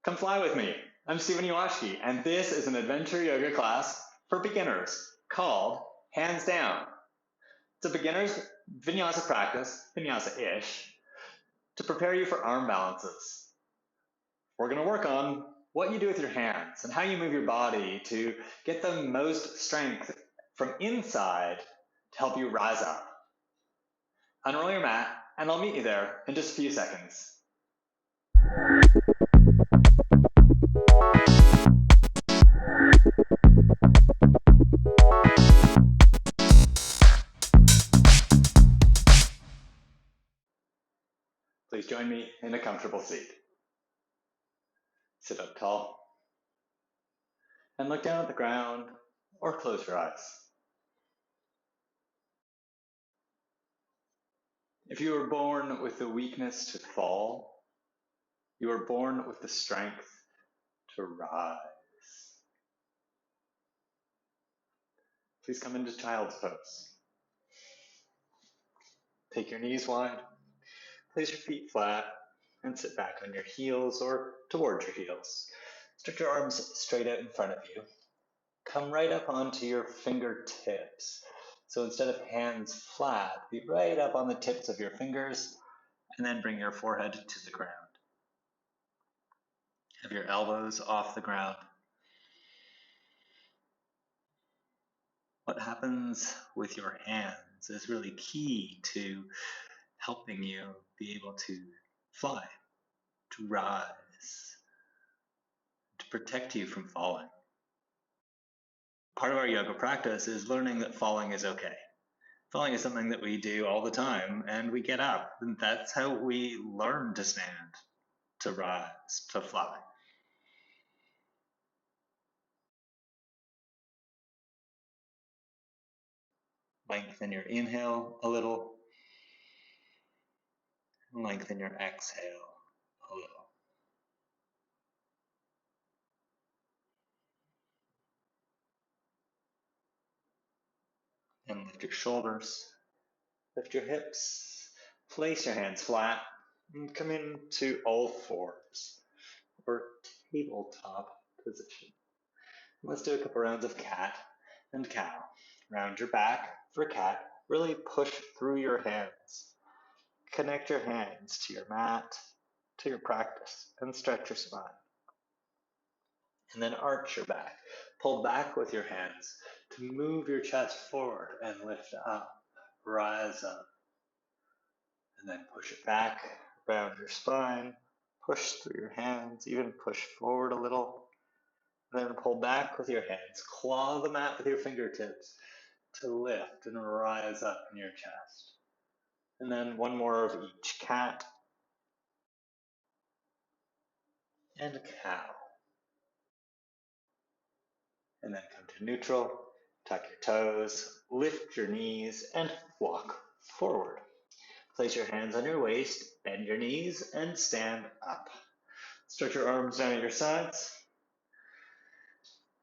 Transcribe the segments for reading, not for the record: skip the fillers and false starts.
Come fly with me. I'm Ewashkiw, and this is an adventure yoga class for beginners called Hands Down. It's a beginner's vinyasa practice, vinyasa-ish, to prepare you for arm balances. We're going to work on what you do with your hands and how you move your body to get the most strength from inside to help you rise up. Unroll your mat, and I'll meet you there in just a few seconds. Please join me in a comfortable seat. Sit up tall and look down at the ground or close your eyes. If you were born with the weakness to fall, you were born with the strength to rise. Please come into child's pose. Take your knees wide, place your feet flat, and sit back on your heels or towards your heels. Stretch your arms straight out in front of you. Come right up onto your fingertips. So instead of hands flat, be right up on the tips of your fingers, and then bring your forehead to the ground. Have your elbows off the ground. What happens with your hands is really key to helping you be able to fly, to rise, to protect you from falling. Part of our yoga practice is learning that falling is okay. Falling is something that we do all the time, and we get up. And that's how we learn to stand, to rise, to fly. Lengthen your inhale a little. Lengthen your exhale a little. And lift your shoulders, lift your hips, place your hands flat, and come into all fours, or tabletop position. Let's do a couple rounds of cat and cow. Round your back for cat, really push through your hands. Connect your hands to your mat, to your practice, and stretch your spine. And then arch your back. Pull back with your hands to move your chest forward and lift up, rise up. And then push it back, round your spine, push through your hands, even push forward a little. And then pull back with your hands, claw the mat with your fingertips to lift and rise up in your chest. And then one more of each, cat and cow. And then come to neutral, tuck your toes, lift your knees, and walk forward. Place your hands on your waist, bend your knees, and stand up. Stretch your arms down at your sides.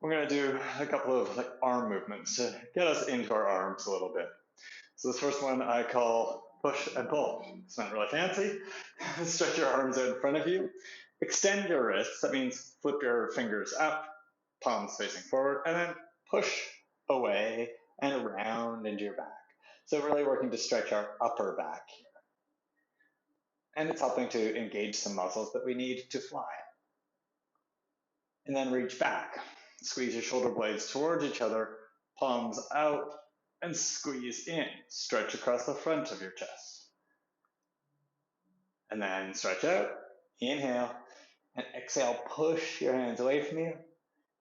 We're going to do a couple of arm movements to get us into our arms a little bit. So this first one I call push and pull. It's not really fancy. Stretch your arms out in front of you. Extend your wrists. That means flip your fingers up, palms facing forward, and then push away and around into your back. So really working to stretch our upper back here. And it's helping to engage some muscles that we need to fly. And then reach back. Squeeze your shoulder blades towards each other, palms out, and squeeze in. Stretch across the front of your chest. And then stretch out, inhale, and exhale, push your hands away from you.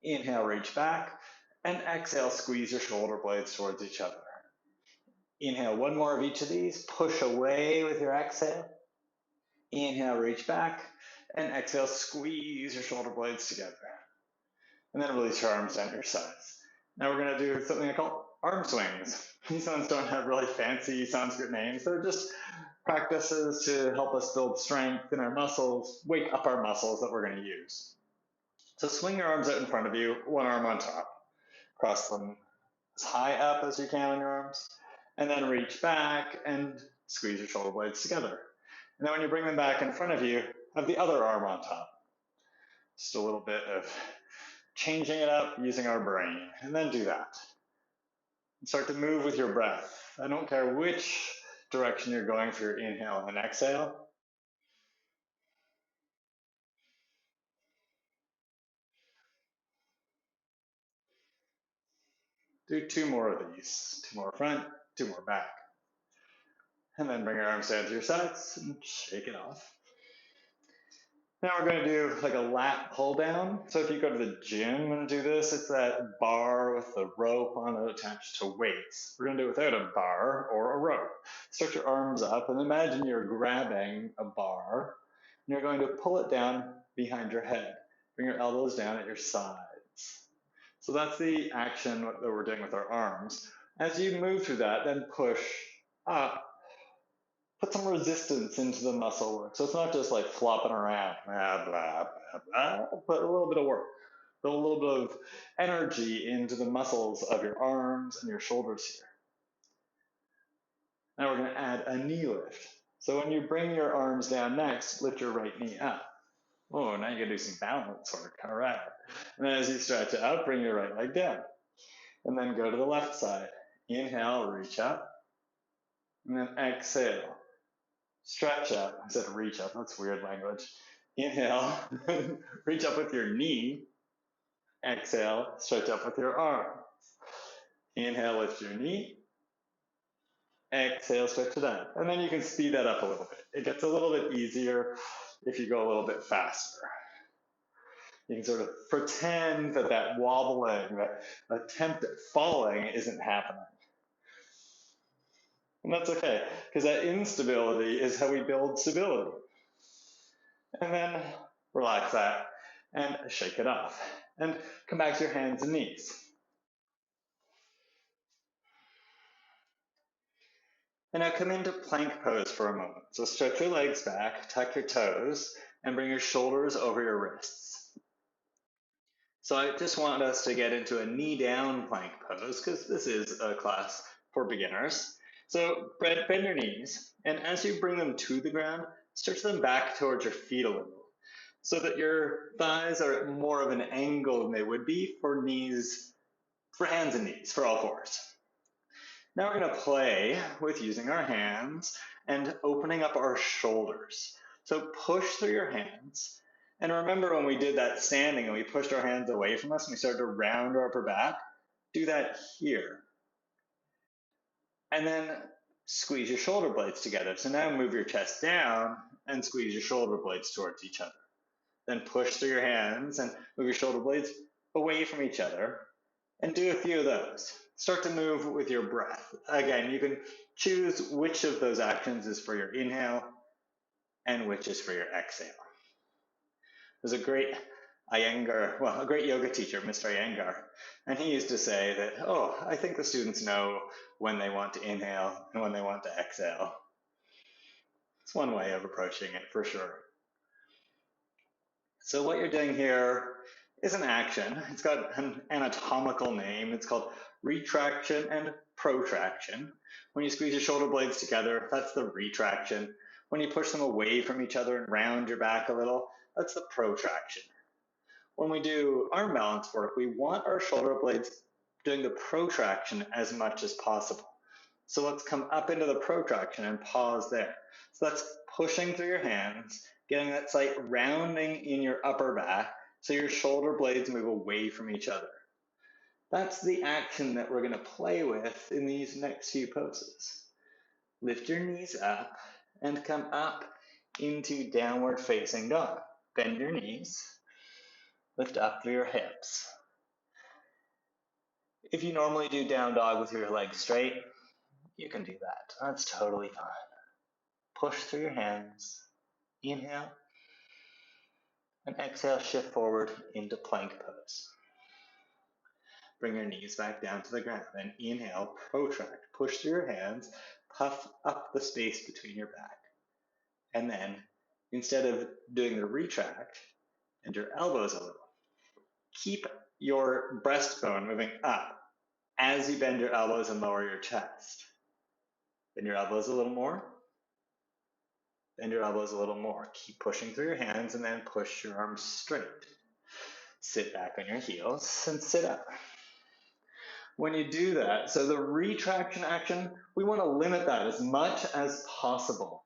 Inhale, reach back, and exhale, squeeze your shoulder blades towards each other. Inhale, one more of each of these, push away with your exhale. Inhale, reach back, and exhale, squeeze your shoulder blades together. And then release your arms down your sides. Now we're going to do something I call arm swings. These ones don't have really fancy Sanskrit names. They're just practices to help us build strength in our muscles, wake up our muscles that we're going to use. So swing your arms out in front of you, one arm on top. Cross them as high up as you can on your arms. And then reach back and squeeze your shoulder blades together. And then when you bring them back in front of you, have the other arm on top. Just a little bit of changing it up using our brain, and then do that. And start to move with your breath. I don't care which direction you're going for your inhale and exhale. Do 2 more of these. 2 more front, 2 more back. And then bring your arms down to your sides and shake it off. Now we're going to do like a lat pull down. So if you go to the gym and do this, it's that bar with the rope on it attached to weights. We're going to do it without a bar or a rope. Stretch your arms up and imagine you're grabbing a bar and you're going to pull it down behind your head. Bring your elbows down at your sides. So that's the action that we're doing with our arms. As you move through that, then push up. Put some resistance into the muscle work. So it's not just like flopping around, blah, blah, blah, blah, but a little bit of work. Put a little bit of energy into the muscles of your arms and your shoulders here. Now we're going to add a knee lift. So when you bring your arms down next, lift your right knee up. Oh, now you're going to do some balance work. All right. And then as you stretch it out, bring your right leg down. And then go to the left side. Inhale, reach up. And then exhale. Stretch up. I said reach up. That's weird language. Inhale, reach up with your knee. Exhale, stretch up with your arm. Inhale, lift your knee. Exhale, stretch it out. And then you can speed that up a little bit. It gets a little bit easier if you go a little bit faster. You can sort of pretend that that wobbling, that attempt at falling isn't happening. And that's okay, because that instability is how we build stability. And then relax that and shake it off. And come back to your hands and knees. And now come into plank pose for a moment. So stretch your legs back, tuck your toes, and bring your shoulders over your wrists. So I just want us to get into a knee down plank pose because this is a class for beginners. So bend your knees, and as you bring them to the ground, stretch them back towards your feet a little, so that your thighs are at more of an angle than they would be for hands and knees, for all fours. Now we're going to play with using our hands and opening up our shoulders. So push through your hands. And remember when we did that standing and we pushed our hands away from us and we started to round our upper back? Do that here. And then squeeze your shoulder blades together. So now move your chest down and squeeze your shoulder blades towards each other. Then push through your hands and move your shoulder blades away from each other. And do a few of those. Start to move with your breath. Again, you can choose which of those actions is for your inhale and which is for your exhale. There's a great a great yoga teacher, Mr. Iyengar, and he used to say that, I think the students know when they want to inhale and when they want to exhale. It's one way of approaching it for sure. So what you're doing here is an action. It's got an anatomical name. It's called retraction and protraction. When you squeeze your shoulder blades together, that's the retraction. When you push them away from each other and round your back a little, that's the protraction. When we do arm balance work, we want our shoulder blades doing the protraction as much as possible. So let's come up into the protraction and pause there. So that's pushing through your hands, getting that slight rounding in your upper back so your shoulder blades move away from each other. That's the action that we're going to play with in these next few poses. Lift your knees up and come up into downward facing dog. Bend your knees. Lift up through your hips. If you normally do down dog with your legs straight, you can do that. That's totally fine. Push through your hands. Inhale. And exhale, shift forward into plank pose. Bring your knees back down to the ground. Then inhale, protract. Push through your hands. Puff up the space between your back. And then, instead of doing the retract, bend your elbows a little. Keep your breastbone moving up as you bend your elbows and lower your chest. Bend your elbows a little more. Bend your elbows a little more. Keep pushing through your hands and then push your arms straight. Sit back on your heels and sit up. When you do that, so the retraction action, we want to limit that as much as possible.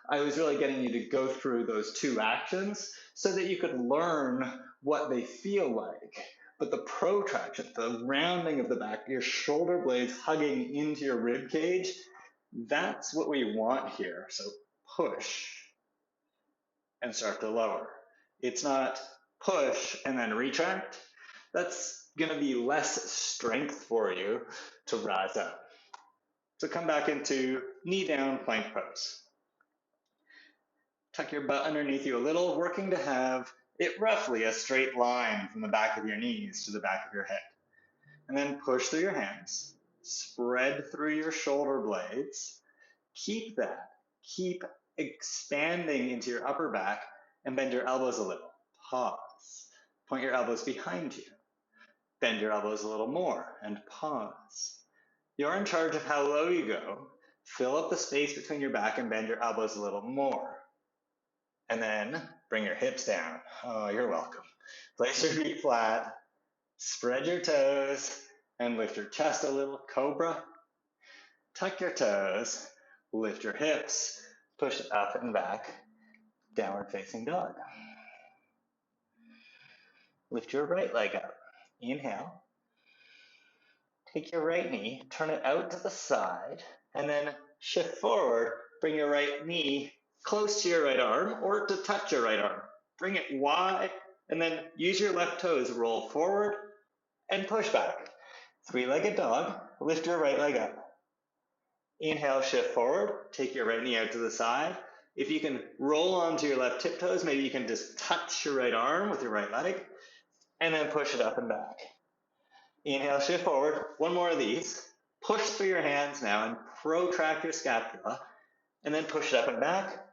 I was really getting you to go through those two actions so that you could learn what they feel like. But the protraction, the rounding of the back, your shoulder blades hugging into your rib cage, that's what we want here. So push and start to lower. It's not push and then retract. That's going to be less strength for you to rise up. So come back into knee down plank pose. Tuck your butt underneath you a little, working to have it roughly a straight line from the back of your knees to the back of your head. And then push through your hands, spread through your shoulder blades. Keep that. Keep expanding into your upper back and bend your elbows a little. Pause. Point your elbows behind you. Bend your elbows a little more and pause. You're in charge of how low you go. Fill up the space between your back and bend your elbows a little more. And then bring your hips down. Oh, you're welcome. Place your feet flat. Spread your toes and lift your chest a little. Cobra. Tuck your toes. Lift your hips. Push up and back. Downward facing dog. Lift your right leg up. Inhale. Take your right knee, turn it out to the side, and then shift forward. Bring your right knee close to your right arm or to touch your right arm. Bring it wide, and then use your left toes, roll forward, and push back. Three-legged dog, lift your right leg up. Inhale, shift forward, take your right knee out to the side. If you can roll onto your left tiptoes, maybe you can just touch your right arm with your right leg, and then push it up and back. Inhale, shift forward. One more of these. Push through your hands now and protract your scapula. And then push it up and back.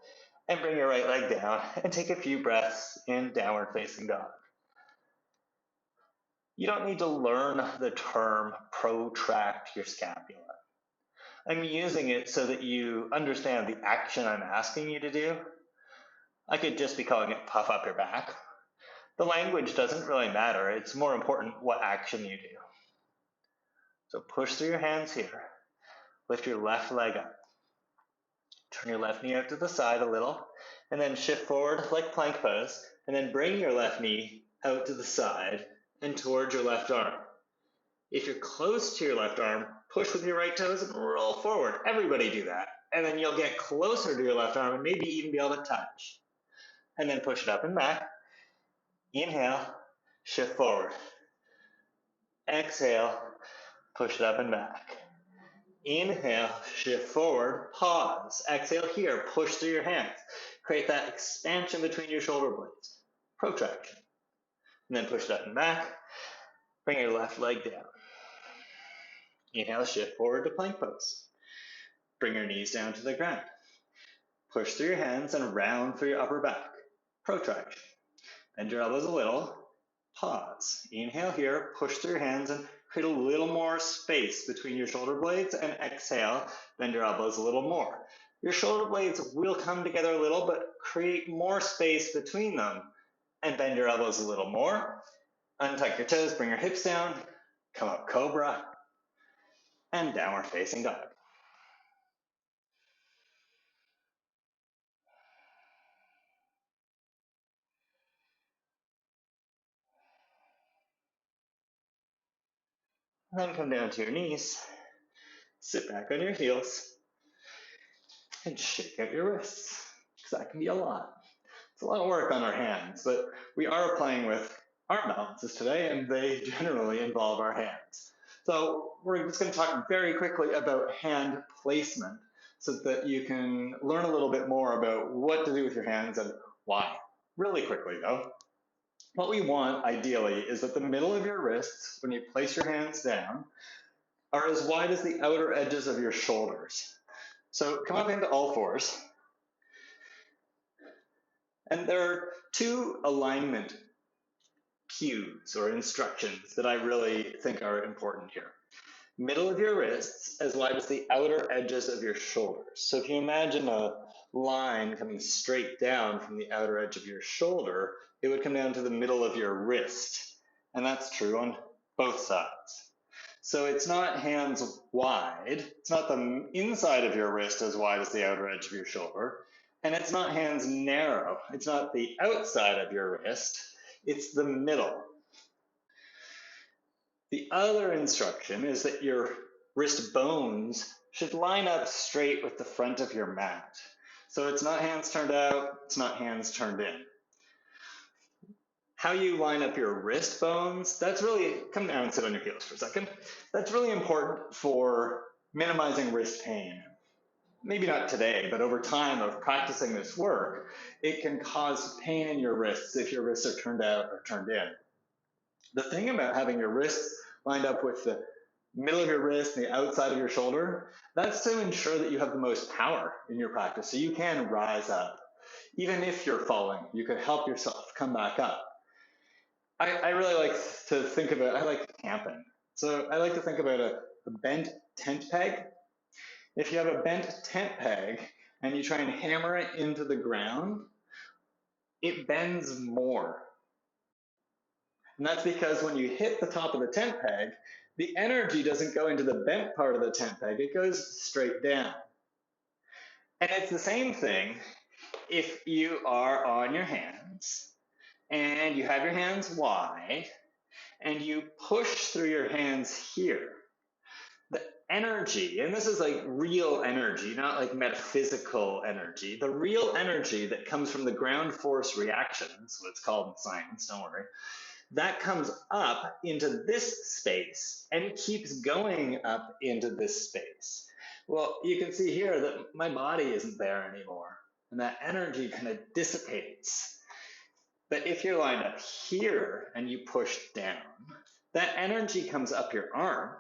And bring your right leg down. And take a few breaths in downward facing dog. You don't need to learn the term protract your scapula. I'm using it so that you understand the action I'm asking you to do. I could just be calling it puff up your back. The language doesn't really matter. It's more important what action you do. So push through your hands here. Lift your left leg up. Turn your left knee out to the side a little, and then shift forward like plank pose, and then bring your left knee out to the side and towards your left arm. If you're close to your left arm, push with your right toes and roll forward. Everybody do that. And then you'll get closer to your left arm and maybe even be able to touch. And then push it up and back. Inhale, shift forward. Exhale, push it up and back. Inhale, shift forward, pause. Exhale here, push through your hands. Create that expansion between your shoulder blades. Protraction. And then push it up and back. Bring your left leg down. Inhale, shift forward to plank pose. Bring your knees down to the ground. Push through your hands and round through your upper back. Protraction. Bend your elbows a little. Pause. Inhale here, push through your hands and create a little more space between your shoulder blades, and exhale, bend your elbows a little more. Your shoulder blades will come together a little, but create more space between them and bend your elbows a little more. Untuck your toes, bring your hips down, come up cobra, and downward facing dog. And then come down to your knees, sit back on your heels, and shake out your wrists, because that can be a lot. It's a lot of work on our hands, but we are playing with arm balances today, and they generally involve our hands. So we're just going to talk very quickly about hand placement so that you can learn a little bit more about what to do with your hands and why. Really quickly though, what we want ideally is that the middle of your wrists, when you place your hands down, are as wide as the outer edges of your shoulders. So come up into all fours. And there are two alignment cues or instructions that I really think are important here. Middle of your wrists as wide as the outer edges of your shoulders. So if you imagine a line coming straight down from the outer edge of your shoulder, it would come down to the middle of your wrist. And that's true on both sides. So it's not hands wide. It's not the inside of your wrist as wide as the outer edge of your shoulder. And it's not hands narrow. It's not the outside of your wrist. It's the middle. The other instruction is that your wrist bones should line up straight with the front of your mat. So it's not hands turned out, it's not hands turned in. How you line up your wrist bones, that's really, come down and sit on your heels for a second. That's really important for minimizing wrist pain. Maybe not today, but over time of practicing this work, it can cause pain in your wrists if your wrists are turned out or turned in. The thing about having your wrists lined up with the middle of your wrist and the outside of your shoulder, that's to ensure that you have the most power in your practice. So you can rise up. Even if you're falling, you can help yourself come back up. I really like to think about, I like camping. So I like to think about a bent tent peg. If you have a bent tent peg and you try and hammer it into the ground, it bends more. And that's because when you hit the top of the tent peg, the energy doesn't go into the bent part of the tent peg, it goes straight down. And it's the same thing if you are on your hands and you have your hands wide and you push through your hands here. The energy, and this is like real energy, not like metaphysical energy, the real energy that comes from the ground force reaction, that's what it's called in science, don't worry, that comes up into this space and keeps going up into this space. Well, you can see here that my body isn't there anymore, and that energy kind of dissipates. But if you're lined up here and you push down, that energy comes up your arm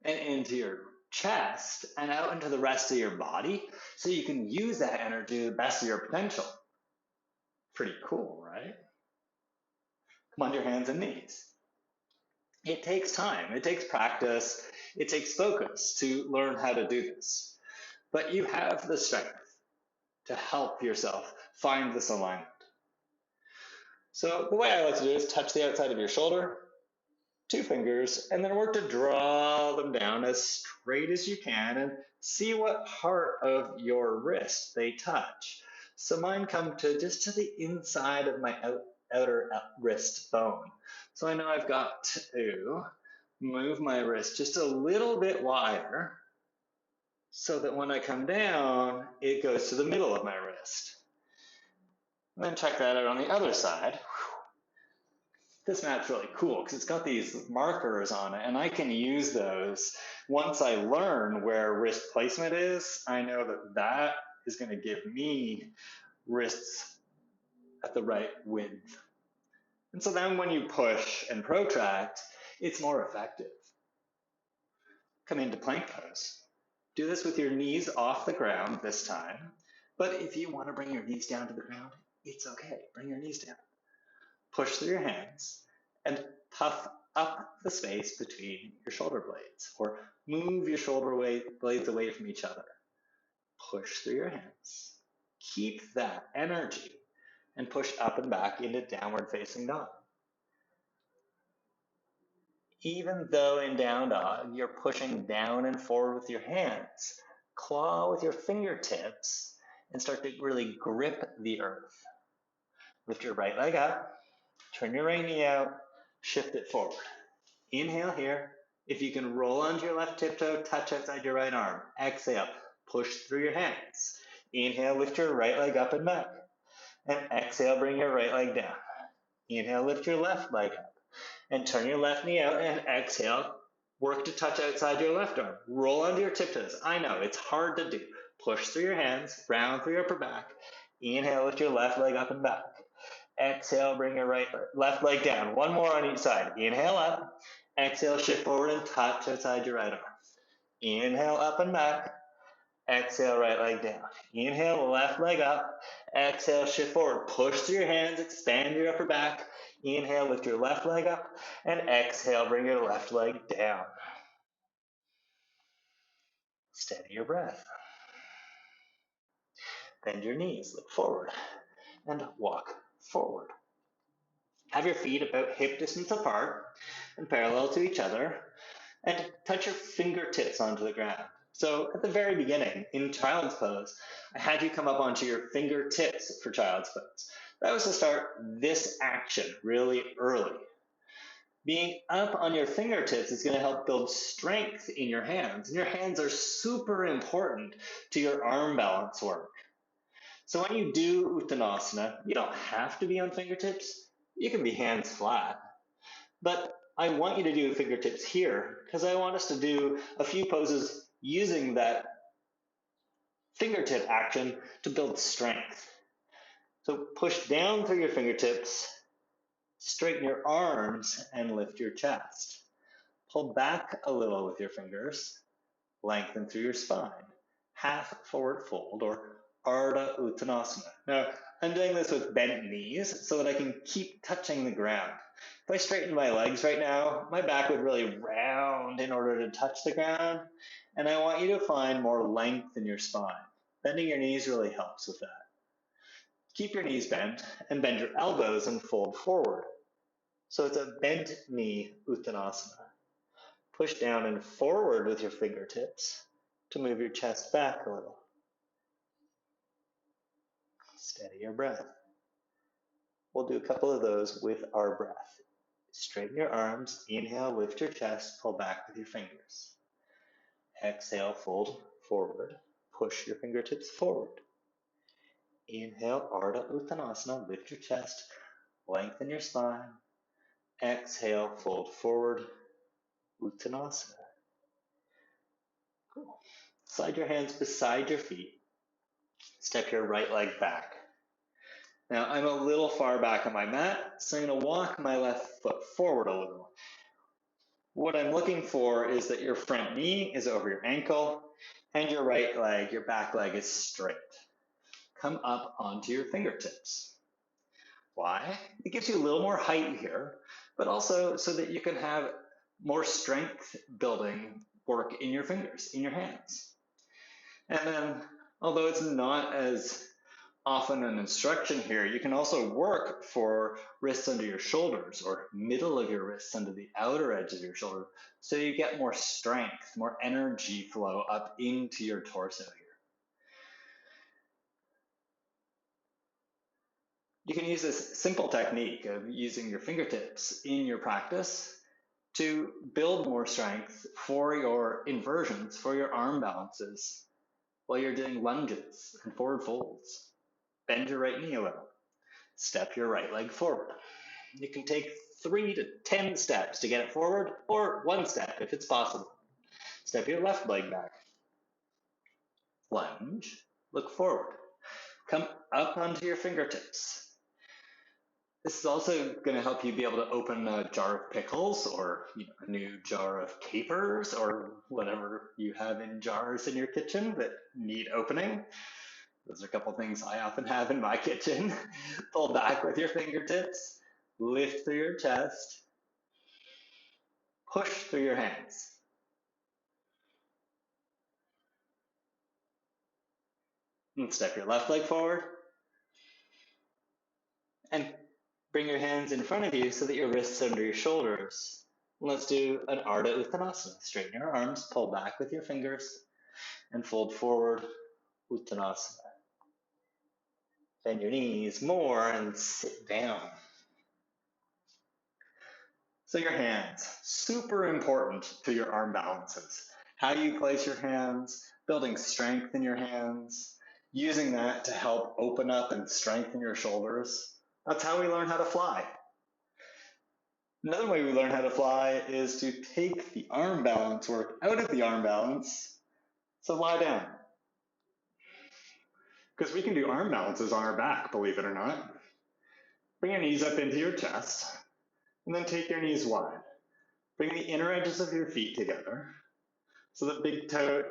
and into your chest and out into the rest of your body, so you can use that energy to the best of your potential. Pretty cool, right? Come on your hands and knees. It takes time, it takes practice, it takes focus to learn how to do this. But you have the strength to help yourself find this alignment. So the way I like to do it is touch the outside of your shoulder, 2 fingers, and then work to draw them down as straight as you can and see what part of your wrist they touch. So mine come to just to the inside of my outer wrist bone. So I know I've got to move my wrist just a little bit wider so that when I come down, it goes to the middle of my wrist. And then check that out on the other side. This map's really cool because it's got these markers on it, and I can use those. Once I learn where wrist placement is, I know that that is going to give me wrists at the right width. And so then when you push and protract, it's more effective. Come into plank pose. Do this with your knees off the ground this time, but if you want to bring your knees down to the ground, it's okay. Bring your knees down. Push through your hands and puff up the space between your shoulder blades, or move your shoulder blades away from each other. Push through your hands. Keep that energy and push up and back into downward facing dog. Even though in down dog, you're pushing down and forward with your hands, claw with your fingertips and start to really grip the earth. Lift your right leg up, turn your right knee out, shift it forward. Inhale here. If you can roll onto your left tiptoe, touch outside your right arm. Exhale, push through your hands. Inhale, lift your right leg up and back. And exhale, bring your right leg down. Inhale, lift your left leg up. And turn your left knee out and exhale. Work to touch outside your left arm. Roll onto your tiptoes. I know, it's hard to do. Push through your hands, round through your upper back. Inhale, lift your left leg up and back. Exhale, bring your left leg down. One more on each side. Inhale up. Exhale, shift forward and touch outside your right arm. Inhale, up and back. Exhale, right leg down. Inhale, left leg up. Exhale, shift forward. Push through your hands, expand your upper back. Inhale, lift your left leg up. And exhale, bring your left leg down. Steady your breath. Bend your knees, look forward, and walk forward. Have your feet about hip distance apart and parallel to each other, and touch your fingertips onto the ground. So at the very beginning, in child's pose, I had you come up onto your fingertips for child's pose. That was to start this action really early. Being up on your fingertips is going to help build strength in your hands. And your hands are super important to your arm balance work. So when you do Uttanasana, you don't have to be on fingertips. You can be hands flat. But I want you to do fingertips here because I want us to do a few poses using that fingertip action to build strength. So push down through your fingertips, straighten your arms, and lift your chest. Pull back a little with your fingers, lengthen through your spine. Half forward fold, or Ardha Uttanasana. Now, I'm doing this with bent knees so that I can keep touching the ground. If I straighten my legs right now, my back would really round in order to touch the ground, and I want you to find more length in your spine. Bending your knees really helps with that. Keep your knees bent and bend your elbows and fold forward. So it's a bent knee Uttanasana. Push down and forward with your fingertips to move your chest back a little. Steady your breath. We'll do a couple of those with our breath. Straighten your arms, inhale, lift your chest, pull back with your fingers. Exhale, fold forward, push your fingertips forward. Inhale, Ardha Uttanasana, lift your chest, lengthen your spine. Exhale, fold forward, Uttanasana. Cool. Slide your hands beside your feet. Step your right leg back. Now, I'm a little far back on my mat, so I'm going to walk my left foot forward a little. What I'm looking for is that your front knee is over your ankle, and your right leg, your back leg, is straight. Come up onto your fingertips. Why? It gives you a little more height here, but also so that you can have more strength building work in your fingers, in your hands. And then, although it's not as often an instruction here, you can also work for wrists under your shoulders or middle of your wrists under the outer edge of your shoulder, so you get more strength, more energy flow up into your torso here. You can use this simple technique of using your fingertips in your practice to build more strength for your inversions, for your arm balances, while you're doing lunges and forward folds. Bend your right knee a little. Step your right leg forward. You can take 3 to 10 steps to get it forward, or 1 step if it's possible. Step your left leg back. Lunge, look forward. Come up onto your fingertips. This is also going to help you be able to open a jar of pickles or a new jar of capers or whatever you have in jars in your kitchen that need opening. Those are a couple things I often have in my kitchen. Pull back with your fingertips, lift through your chest, push through your hands. And step your left leg forward. And bring your hands in front of you so that your wrists are under your shoulders. Let's do an Ardha Uttanasana. Straighten your arms, pull back with your fingers, and fold forward, Uttanasana. Bend your knees more and sit down. So your hands, super important to your arm balances. How you place your hands, building strength in your hands, using that to help open up and strengthen your shoulders. That's how we learn how to fly. Another way we learn how to fly is to take the arm balance work out of the arm balance. So lie down. Because we can do arm balances on our back, believe it or not. Bring your knees up into your chest, and then take your knees wide. Bring the inner edges of your feet together. So the big toe,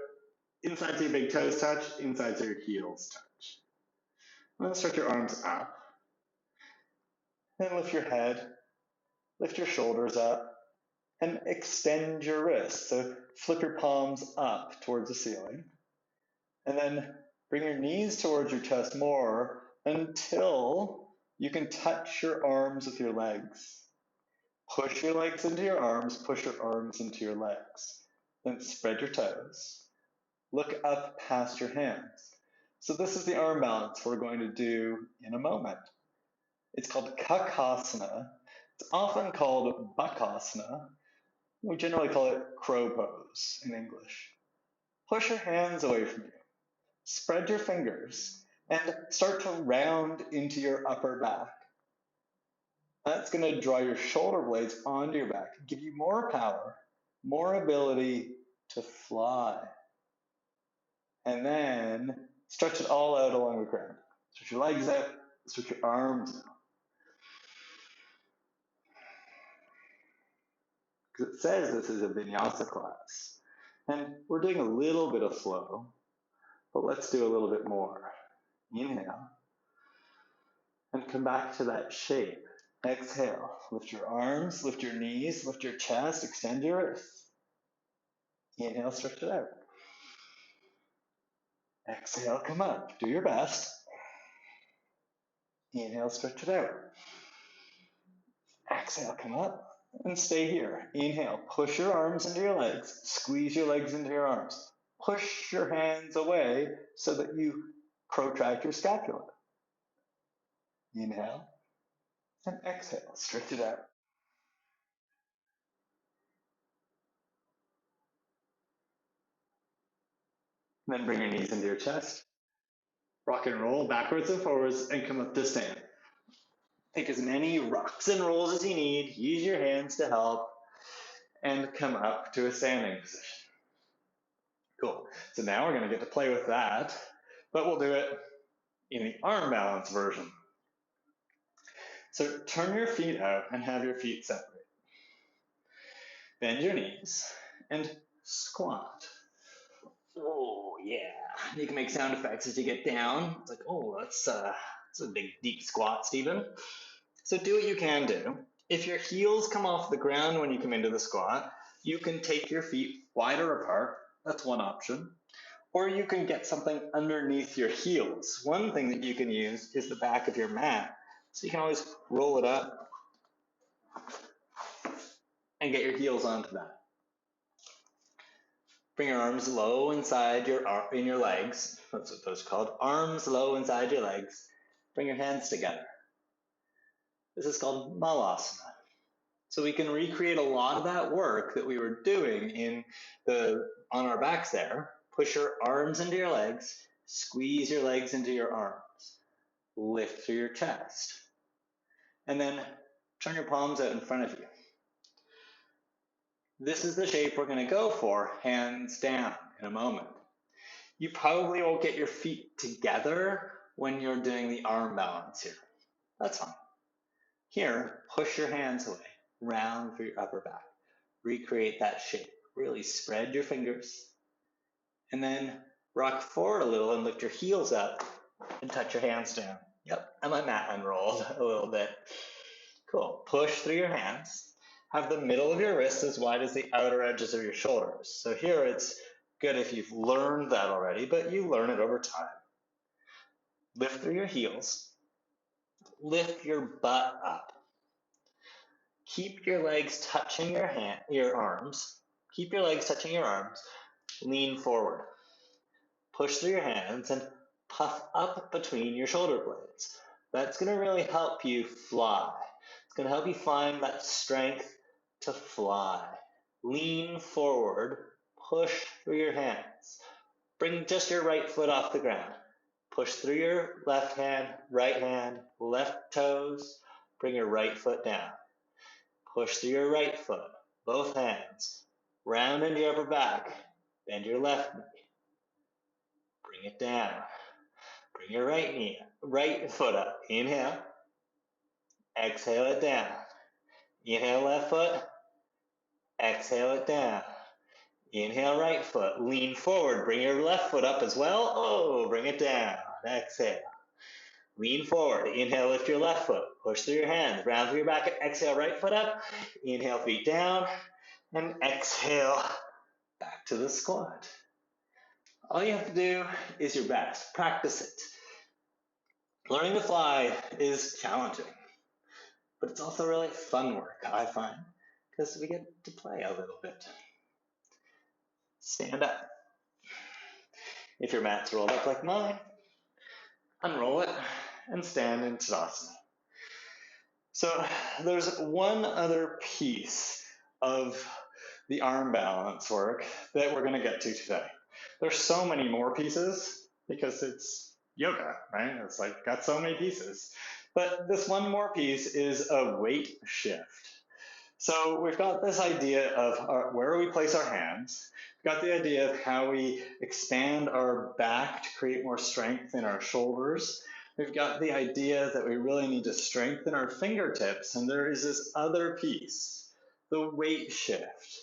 insides of your big toes touch, insides of your heels touch. Then stretch your arms up. And lift your head, lift your shoulders up, and extend your wrists. So flip your palms up towards the ceiling. And then bring your knees towards your chest more until You can touch your arms with your legs. Push your legs into your arms, push your arms into your legs. Then spread your toes. Look up past your hands. So this is the arm balance we're going to do in a moment. It's called Kakhasana. It's often called Bakasana. We generally call it crow pose in English. Push your hands away from you. Spread your fingers and start to round into your upper back. That's going to draw your shoulder blades onto your back, give you more power, more ability to fly. And then stretch it all out along the ground. Stretch your legs out, stretch your arms out. Because it says this is a vinyasa class. And we're doing a little bit of flow, but let's do a little bit more. Inhale. And come back to that shape. Exhale. Lift your arms, lift your knees, lift your chest, extend your wrists. Inhale, stretch it out. Exhale, come up. Do your best. Inhale, stretch it out. Exhale, come up. And stay here. Inhale, push your arms into your legs. Squeeze your legs into your arms. Push your hands away so that you protract your scapula. Inhale and exhale. Stretch it out. Then bring your knees into your chest. Rock and roll backwards and forwards and come up to stand. Take as many rocks and rolls as you need. Use your hands to help and come up to a standing position. Cool. So now we're going to get to play with that, but we'll do it in the arm balance version. So turn your feet out and have your feet separate. Bend your knees and squat. Oh yeah. You can make sound effects as you get down. It's like, oh, that's a big deep squat, Stephen. So do what you can do. If your heels come off the ground when you come into the squat, you can take your feet wider apart. That's one option. Or you can get something underneath your heels. One thing that you can use is the back of your mat. So you can always roll it up and get your heels onto that. Bring your arms low inside in your legs. That's what those are called. Arms low inside your legs. Bring your hands together. This is called Malasana. So we can recreate a lot of that work that we were doing on our backs there. Push your arms into your legs. Squeeze your legs into your arms. Lift through your chest. And then turn your palms out in front of you. This is the shape we're going to go for, hands down, in a moment. You probably won't get your feet together when you're doing the arm balance here. That's fine. Here, push your hands away, round through your upper back. Recreate that shape. Really spread your fingers. And then rock forward a little and lift your heels up and touch your hands down. Yep, and my mat unrolled a little bit. Cool. Push through your hands. Have the middle of your wrists as wide as the outer edges of your shoulders. So here it's good if you've learned that already, but you learn it over time. Lift through your heels. Lift your butt up. Keep your legs touching your arms. Keep your legs touching your arms. Lean forward. Push through your hands and puff up between your shoulder blades. That's going to really help you fly. It's going to help you find that strength to fly. Lean forward. Push through your hands. Bring just your right foot off the ground. Push through your left hand, left toes. Bring your right foot down. Push through your right foot, both hands. Round into your upper back. Bend your left knee. Bring it down. Bring your right foot up. Inhale. Exhale it down. Inhale left foot. Exhale it down. Inhale right foot. Lean forward. Bring your left foot up as well. Oh, bring it down. Exhale. Lean forward. Inhale, lift your left foot. Push through your hands. Round through your back. Exhale, right foot up. Inhale, feet down. And exhale, back to the squat. All you have to do is your best. Practice it. Learning to fly is challenging, but it's also really fun work, I find, because we get to play a little bit. Stand up. If your mat's rolled up like mine, unroll it and stand in Tadasana. So there's one other piece of the arm balance work that we're going to get to today. There's so many more pieces because it's yoga, right? It's like got so many pieces. But this one more piece is a weight shift. So we've got this idea of where we place our hands. We've got the idea of how we expand our back to create more strength in our shoulders. We've got the idea that we really need to strengthen our fingertips, and there is this other piece, the weight shift.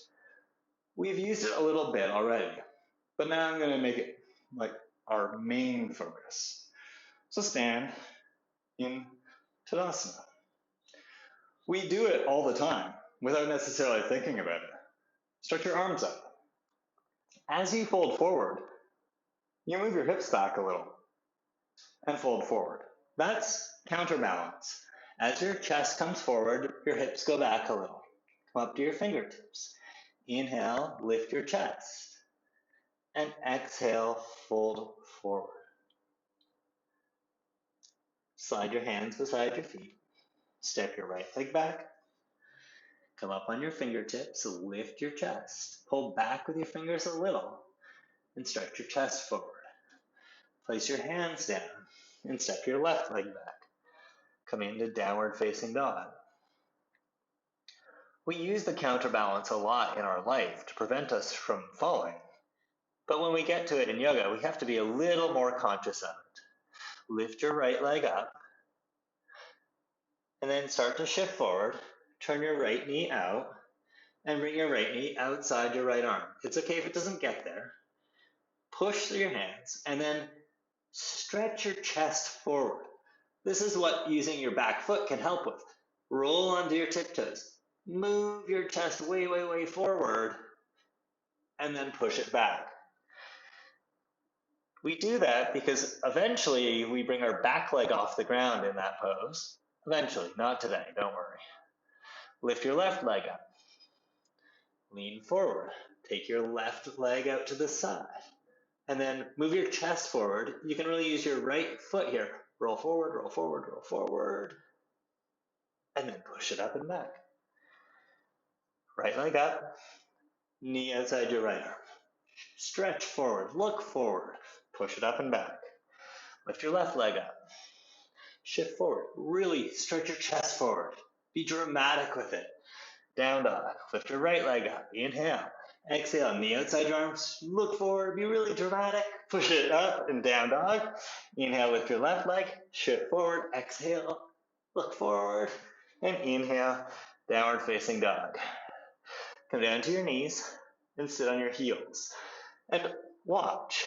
We've used it a little bit already, but now I'm going to make it like our main focus. So stand in Tadasana. We do it all the time without necessarily thinking about it. Stretch your arms up. As you fold forward, you move your hips back a little and fold forward. That's counterbalance. As your chest comes forward, your hips go back a little. Come up to your fingertips. Inhale, lift your chest. And exhale, fold forward. Slide your hands beside your feet. Step your right leg back. Come up on your fingertips, lift your chest. Pull back with your fingers a little and stretch your chest forward. Place your hands down and step your left leg back. Come into downward facing dog. We use the counterbalance a lot in our life to prevent us from falling. But when we get to it in yoga, we have to be a little more conscious of it. Lift your right leg up and then start to shift forward. Turn your right knee out and bring your right knee outside your right arm. It's okay if it doesn't get there. Push through your hands and then stretch your chest forward. This is what using your back foot can help with. Roll onto your tiptoes. Move your chest way, way, way forward and then push it back. We do that because eventually we bring our back leg off the ground in that pose. Eventually, not today, don't worry. Lift your left leg up. Lean forward. Take your left leg out to the side. And then move your chest forward. You can really use your right foot here. Roll forward, roll forward, roll forward. And then push it up and back. Right leg up. Knee outside your right arm. Stretch forward, look forward. Push it up and back. Lift your left leg up. Shift forward. Really stretch your chest forward. Be dramatic with it. Down dog. Lift your right leg up. Inhale. Exhale. Knee outside your arms. Look forward. Be really dramatic. Push it up and down dog. Inhale. Lift your left leg. Shift forward. Exhale. Look forward. And inhale. Downward facing dog. Come down to your knees and sit on your heels. And watch.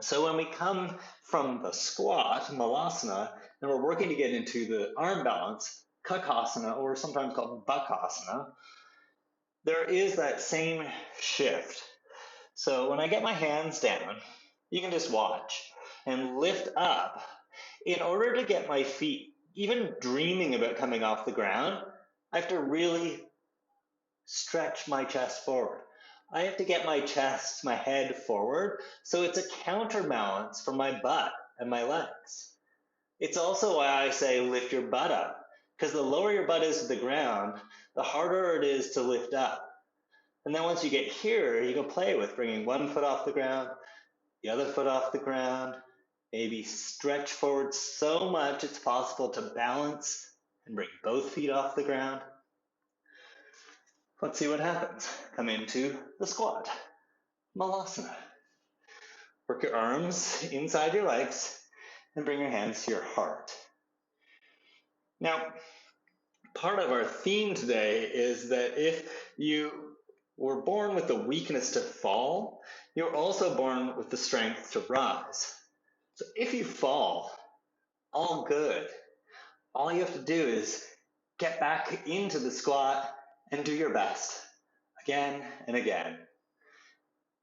So when we come from the squat, Malasana, and we're working to get into the arm balance, Kakhasana, or sometimes called Bakasana, there is that same shift. So when I get my hands down, you can just watch and lift up. In order to get my feet even dreaming about coming off the ground, I have to really stretch my chest forward. I have to get my chest, my head forward, so it's a counterbalance for my butt and my legs. It's also why I say lift your butt up, because the lower your butt is to the ground, the harder it is to lift up. And then once you get here, you can play with bringing one foot off the ground, the other foot off the ground, maybe stretch forward so much it's possible to balance and bring both feet off the ground. Let's see what happens. Come into the squat, Malasana. Work your arms inside your legs and bring your hands to your heart. Now, part of our theme today is that if you were born with the weakness to fall, you're also born with the strength to rise. So if you fall, all good. All you have to do is get back into the squat and do your best again and again.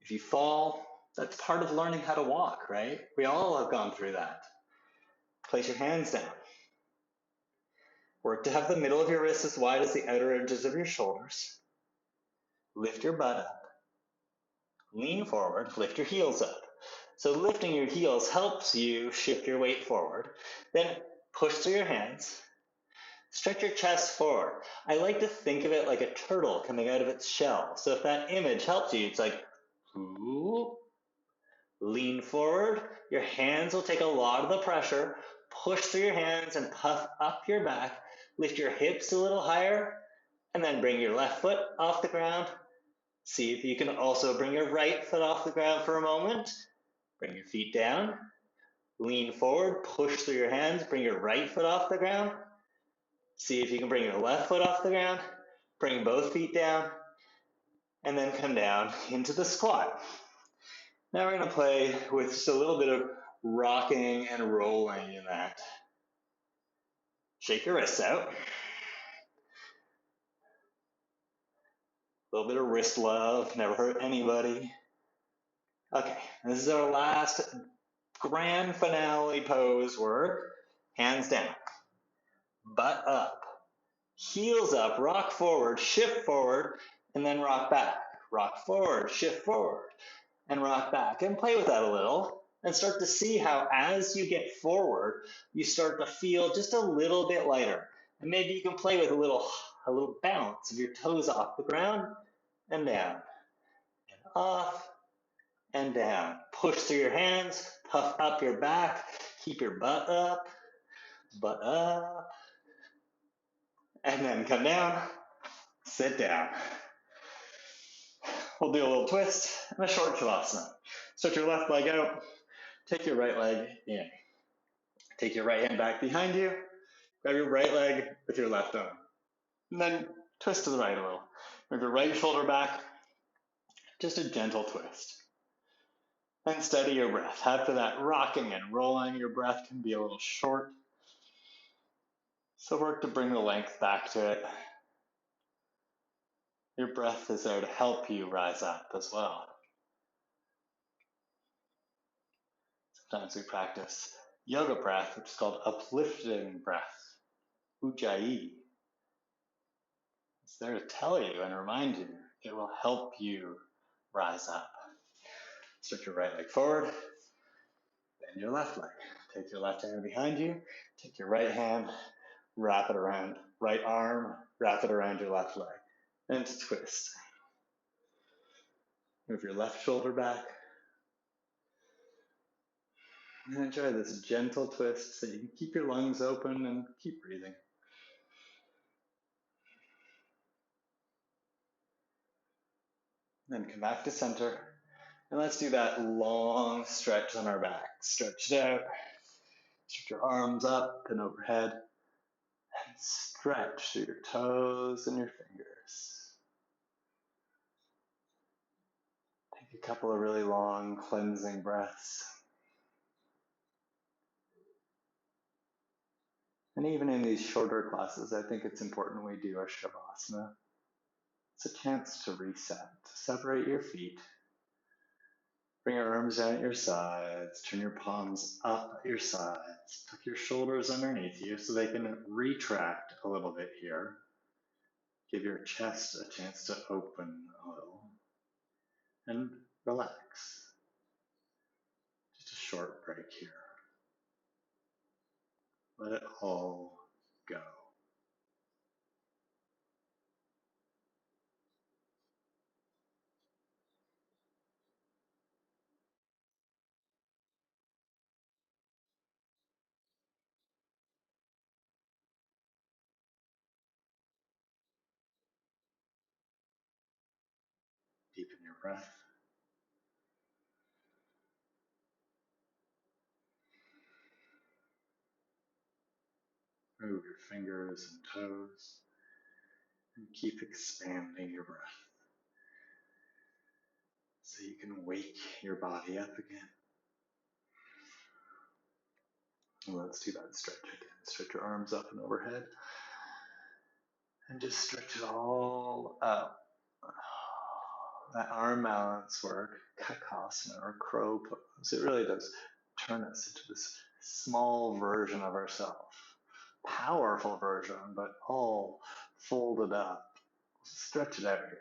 If you fall, that's part of learning how to walk, right? We all have gone through that. place your hands down. Work to have the middle of your wrists as wide as the outer edges of your shoulders. Lift your butt up. Lean forward, lift your heels up. So lifting your heels helps you shift your weight forward. Then push through your hands. Stretch your chest forward. I like to think of it like a turtle coming out of its shell. So if that image helps you, it's like, ooh, lean forward. Your hands will take a lot of the pressure. Push through your hands and puff up your back. Lift your hips a little higher, and then bring your left foot off the ground. See if you can also bring your right foot off the ground for a moment. Bring your feet down. Lean forward, push through your hands, bring your right foot off the ground. See if you can bring your left foot off the ground. Bring both feet down, and then come down into the squat. Now we're going to play with just a little bit of rocking and rolling in that. Shake your wrists out. A little bit of wrist love, never hurt anybody. Okay, this is our last grand finale pose work. Hands down, butt up, heels up, rock forward, shift forward, and then rock back. Rock forward, shift forward, and rock back. And play with that a little and start to see how as you get forward, you start to feel just a little bit lighter. And maybe you can play with a little bounce of your toes off the ground and down, and off and down. Push through your hands, puff up your back, keep your butt up, and then come down, sit down. We'll do a little twist and a short Tadasana. Stretch your left leg out, take your right leg in. Take your right hand back behind you, grab your right leg with your left arm. And then twist to the right a little. Move your right shoulder back, just a gentle twist. And steady your breath. After that rocking and rolling, your breath can be a little short. So work to bring the length back to it. Your breath is there to help you rise up as well. Sometimes we practice yoga breath, which is called uplifting breath, Ujjayi. It's there to tell you and remind you. It will help you rise up. Stretch your right leg forward, bend your left leg. Take your left hand behind you, take your right hand, wrap it around, right arm, wrap it around your left leg, and twist. Move your left shoulder back, and enjoy this gentle twist so you can keep your lungs open and keep breathing. Then come back to center, and let's do that long stretch on our back. Stretch it out, stretch your arms up and overhead, and stretch through your toes and your fingers. Take a couple of really long cleansing breaths. And even in these shorter classes, I think it's important we do our Shavasana. It's a chance to reset, to separate your feet. Bring your arms down at your sides, turn your palms up at your sides, tuck your shoulders underneath you so they can retract a little bit here. Give your chest a chance to open a little. And relax. Just a short break here. Let it all go. Deepen your breath. Move your fingers and toes. And keep expanding your breath so you can wake your body up again. And let's do that stretch again. Stretch your arms up and overhead. And just stretch it all up. That arm balance work, Kakhasana or crow pose, it really does turn us into this small version of ourselves. Powerful version, but all folded up. Stretch it out here.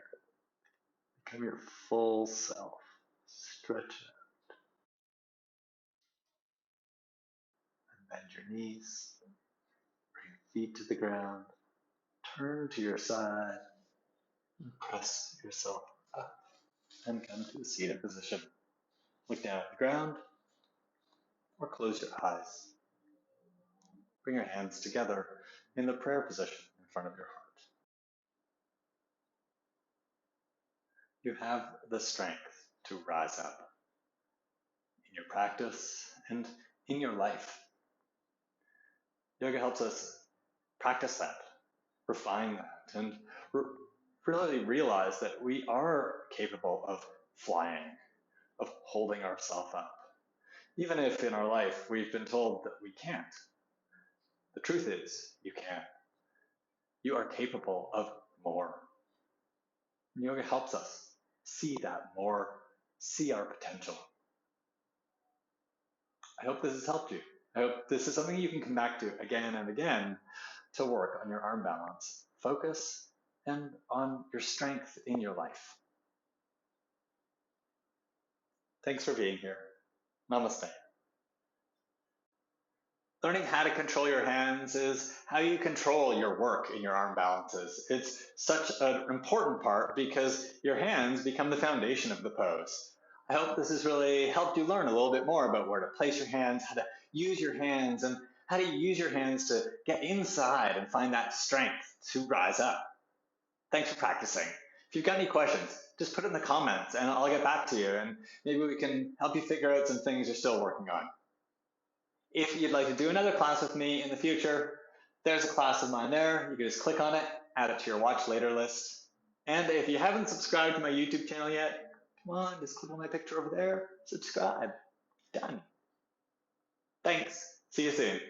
Become your full self. Stretch it out. And bend your knees. Bring your feet to the ground. Turn to your side. And press yourself up. And come to a seated position. Look down at the ground. Or close your eyes. Bring your hands together in the prayer position in front of your heart. You have the strength to rise up in your practice and in your life. Yoga helps us practice that, refine that, and really realize that we are capable of flying, of holding ourselves up. Even if in our life we've been told that we can't. The truth is, you can. You are capable of more. And yoga helps us see that more, see our potential. I hope this has helped you. I hope this is something you can come back to again and again to work on your arm balance, focus, and on your strength in your life. Thanks for being here. Namaste. Learning how to control your hands is how you control your work in your arm balances. It's such an important part because your hands become the foundation of the pose. I hope this has really helped you learn a little bit more about where to place your hands, how to use your hands, and how to use your hands to get inside and find that strength to rise up. Thanks for practicing. If you've got any questions, just put it in the comments and I'll get back to you and maybe we can help you figure out some things you're still working on. If you'd like to do another class with me in the future, there's a class of mine there. You can just click on it, add it to your watch later list. And if you haven't subscribed to my YouTube channel yet, come on, just click on my picture over there, subscribe. Done. Thanks. See you soon.